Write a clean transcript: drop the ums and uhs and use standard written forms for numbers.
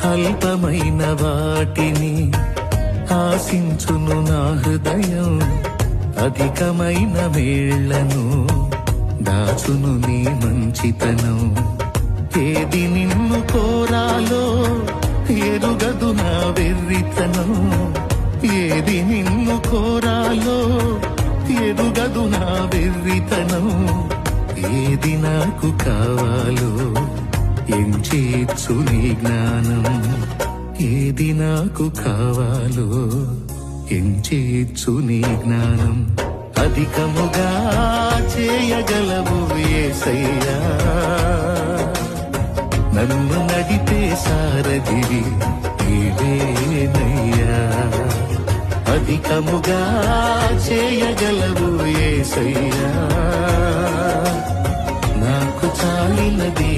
అల్పమైన వాటిని ఆశించును నా హృదయం, అధికమైన వేళ్లను దాచును నీ మంచితనం. ఏది నిన్ను కోరాలో ఎరుగదు నా వెర్రితనం, ఏది నిన్ను కోరాలో ఎరుగదు నా వెర్రితనం. ఏది నాకు కావాలో ఎంచేచ్చు నీ జ్ఞానం, ఏది నాకు కావాలో ఎంచేచ్చు నీ జ్ఞానం. అధికముగా చేయగలవు యేసయ్యా, నన్ను నడిపే సారథివి నీవేనయ్యా. అధికముగా చేయగలవు యేసయ్యా, నాకు చాలినది